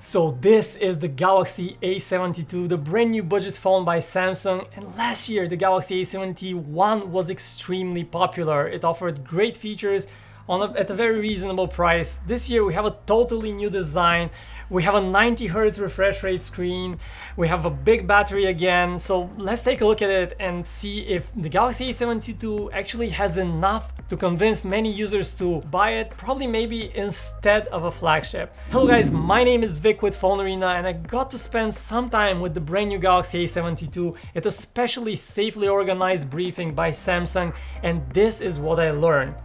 So this is the Galaxy A72, the brand new budget phone by Samsung, and last year the Galaxy A71 was extremely popular. It offered great features at a very reasonable price. This year we have a totally new design. We have a 90 Hz refresh rate screen. We have a big battery again. So let's take a look at it and see if the Galaxy A72 actually has enough to convince many users to buy it, probably maybe instead of a flagship. Hello guys, my name is Vic with PhoneArena, and I got to spend some time with the brand new Galaxy A72 at a specially safely organized briefing by Samsung, and this is what I learned.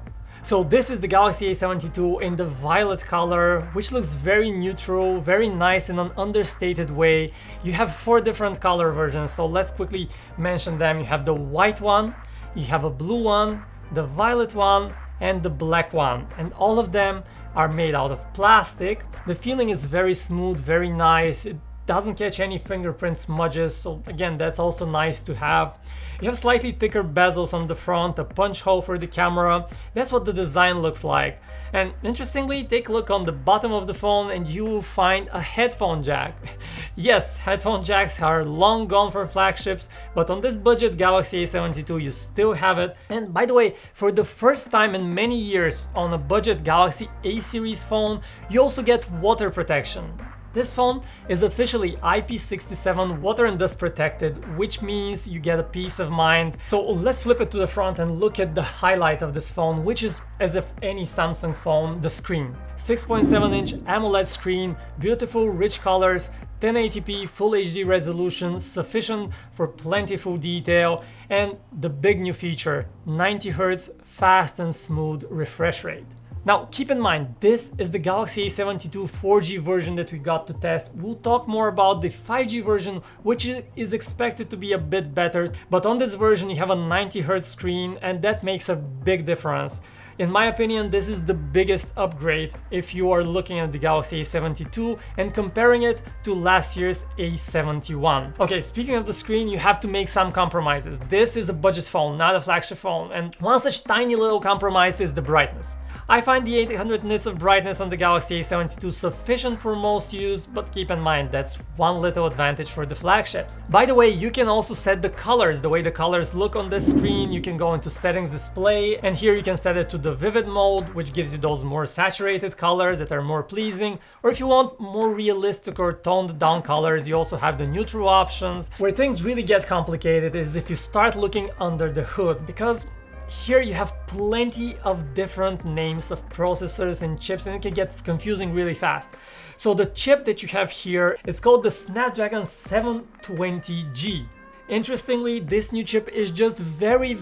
So this is the Galaxy A72 in the violet color, which looks very neutral, very nice in an understated way. You have 4 different color versions, so let's quickly mention them. You have the white one, you have a blue one, the violet one, and the black one. And all of them are made out of plastic. The feeling is very smooth, very nice. It doesn't catch any fingerprint smudges, so again, that's also nice to have. You have slightly thicker bezels on the front, a punch hole for the camera. That's what the design looks like. And interestingly, take a look on the bottom of the phone and you will find a headphone jack. Yes, headphone jacks are long gone for flagships, but on this budget Galaxy A72 you still have it. And by the way, for the first time in many years on a budget Galaxy A series phone, you also get water protection. This phone is officially IP67 water and dust protected, which means you get a peace of mind. So let's flip it to the front and look at the highlight of this phone, which is, as if any Samsung phone, the screen. 6.7-inch AMOLED screen, beautiful rich colors, 1080p Full HD resolution, sufficient for plentiful detail, and the big new feature, 90 Hz fast and smooth refresh rate. Now, keep in mind, this is the Galaxy A72 4G version that we got to test. We'll talk more about the 5G version, which is expected to be a bit better, but on this version you have a 90 Hz screen, and that makes a big difference. In my opinion, this is the biggest upgrade if you are looking at the Galaxy A72 and comparing it to last year's A71. Okay, speaking of the screen, you have to make some compromises. This is a budget phone, not a flagship phone, and one such tiny little compromise is the brightness. I find the 800 nits of brightness on the Galaxy A72 sufficient for most use, but keep in mind that's one little advantage for the flagships. By the way, you can also set the colors, the way the colors look on this screen. You can go into settings, display, and here you can set it to the vivid mode, which gives you those more saturated colors that are more pleasing. Or if you want more realistic or toned down colors, you also have the neutral options. Where things really get complicated is if you start looking under the hood, because here you have plenty of different names of processors and chips, and it can get confusing really fast. So the chip that you have here, it's called the Snapdragon 720G. Interestingly, this new chip is just very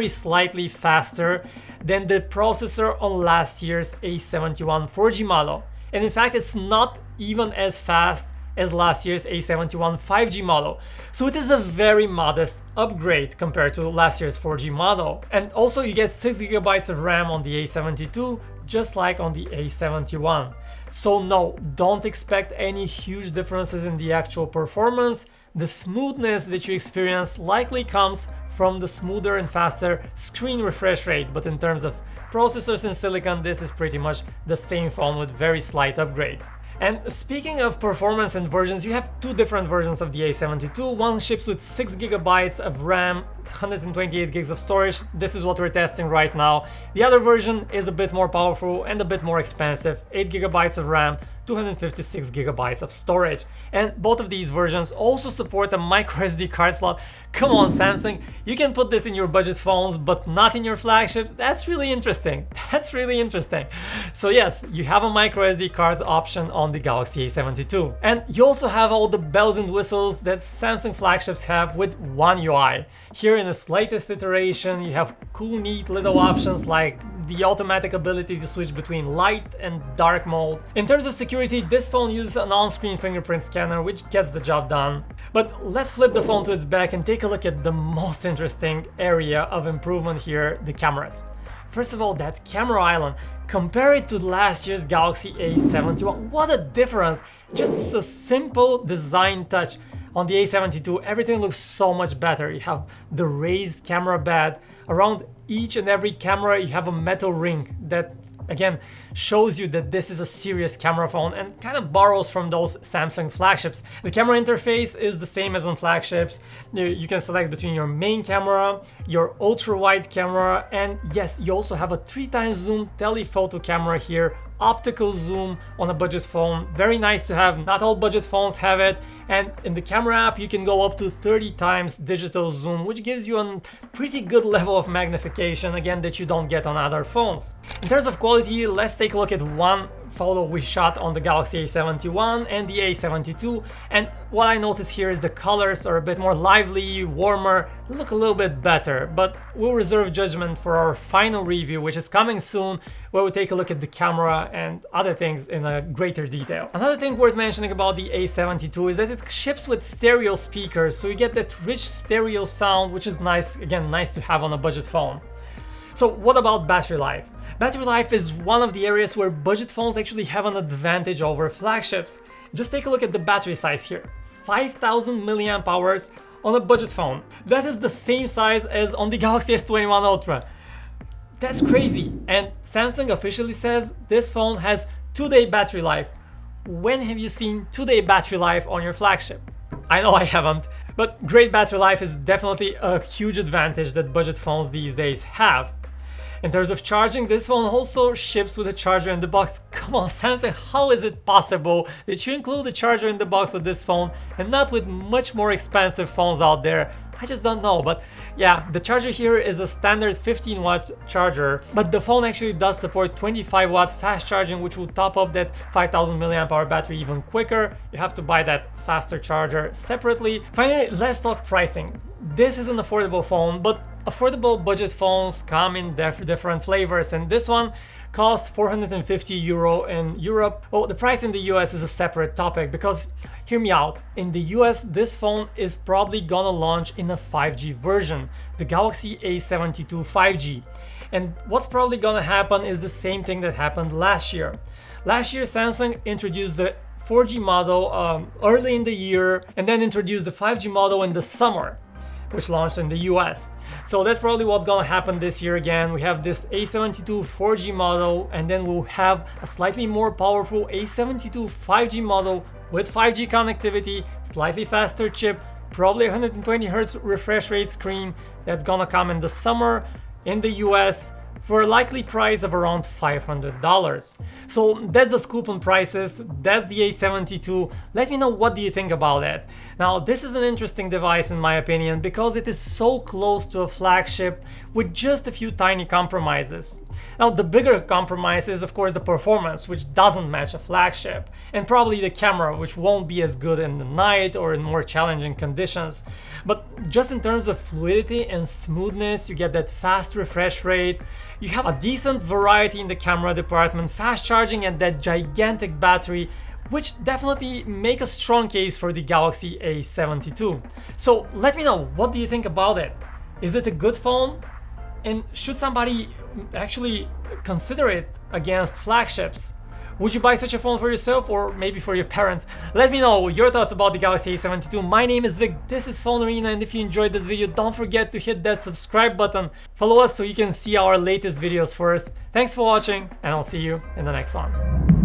slightly faster than the processor on last year's A71 4G model. And in fact, it's not even as fast as last year's A71 5G model. So it is a very modest upgrade compared to last year's 4G model. And also you get 6GB of RAM on the A72, just like on the A71. So no, don't expect any huge differences in the actual performance. The smoothness that you experience likely comes from the smoother and faster screen refresh rate, but in terms of processors and silicon, this is pretty much the same phone with very slight upgrades. And speaking of performance and versions, you have 2 different versions of the A72. One ships with 6GB of RAM, 128 gigs of storage. This is what we're testing right now. The other version is a bit more powerful and a bit more expensive, 8GB of RAM, 256GB of storage. And both of these versions also support a microSD card slot. Come on, Samsung, you can put this in your budget phones, but not in your flagships. That's really interesting. That's really interesting. So yes, you have a microSD card option on the Galaxy A72. And you also have all the bells and whistles that Samsung flagships have with One UI. Here in its latest iteration, you have cool, neat little options like the automatic ability to switch between light and dark mode. In terms of security, this phone uses an on-screen fingerprint scanner, which gets the job done. But let's flip the phone to its back and take a look at the most interesting area of improvement here, the cameras. First of all, that camera island, compare it to last year's Galaxy A71. What a difference! Just a simple design touch. On the A72, everything looks so much better. You have the raised camera bed. Around each and every camera, you have a metal ring that again shows you that this is a serious camera phone and kind of borrows from those Samsung flagships. The camera interface is the same as on flagships. You can select between your main camera, your ultra wide camera, and yes, you also have a 3x zoom telephoto camera here, optical zoom on a budget phone. Very nice to have. Not all budget phones have it. And in the camera app, you can go up to 30 times digital zoom, which gives you a pretty good level of magnification, again, that you don't get on other phones. In terms of quality, let's take a look at one photo we shot on the Galaxy A71 and the A72, and what I notice here is the colors are a bit more lively, warmer, look a little bit better, but we'll reserve judgment for our final review, which is coming soon, where we'll take a look at the camera and other things in a greater detail. Another thing worth mentioning about the A72 is that it ships with stereo speakers, so you get that rich stereo sound, which is nice, again, nice to have on a budget phone. So what about battery life? Battery life is one of the areas where budget phones actually have an advantage over flagships. Just take a look at the battery size here. 5000 milliamp hours on a budget phone. That is the same size as on the Galaxy S21 Ultra. That's crazy. And Samsung officially says this phone has 2-day battery life. When have you seen 2-day battery life on your flagship? I know I haven't. But great battery life is definitely a huge advantage that budget phones these days have. In terms of charging, this phone also ships with a charger in the box. Come on, Samsung, how is it possible that you include a charger in the box with this phone and not with much more expensive phones out there? I just don't know, but yeah, the charger here is a standard 15-watt charger, but the phone actually does support 25-watt fast charging, which will top up that 5000 milliamp hour battery even quicker. You have to buy that faster charger separately. Finally, let's talk pricing. This is an affordable phone, but affordable budget phones come in different flavors, and this one costs 450 euro in Europe. Well, the price in the US is a separate topic because, hear me out, in the US this phone is probably gonna launch in a 5G version, the Galaxy A72 5G. And what's probably gonna happen is the same thing that happened last year. Last year Samsung introduced the 4G model early in the year and then introduced the 5G model in the summer, which launched in the US. So that's probably what's gonna happen this year again. We have this A72 4G model, and then we'll have a slightly more powerful A72 5G model with 5G connectivity, slightly faster chip, probably 120 Hz refresh rate screen. That's gonna come in the summer in the US for a likely price of around $500. So that's the scoop on prices, that's the A72. Let me know, what do you think about it? Now, this is an interesting device in my opinion because it is so close to a flagship with just a few tiny compromises. Now, the bigger compromise is of course the performance, which doesn't match a flagship, and probably the camera, which won't be as good in the night or in more challenging conditions. But just in terms of fluidity and smoothness, you get that fast refresh rate, you have a decent variety in the camera department, fast charging, and that gigantic battery, which definitely make a strong case for the Galaxy A72. So let me know, what do you think about it? Is it a good phone? And should somebody actually consider it against flagships? Would you buy such a phone for yourself or maybe for your parents? Let me know your thoughts about the Galaxy A72. My name is Vic, this is PhoneArena, and if you enjoyed this video, don't forget to hit that subscribe button. Follow us so you can see our latest videos first. Thanks for watching, and I'll see you in the next one.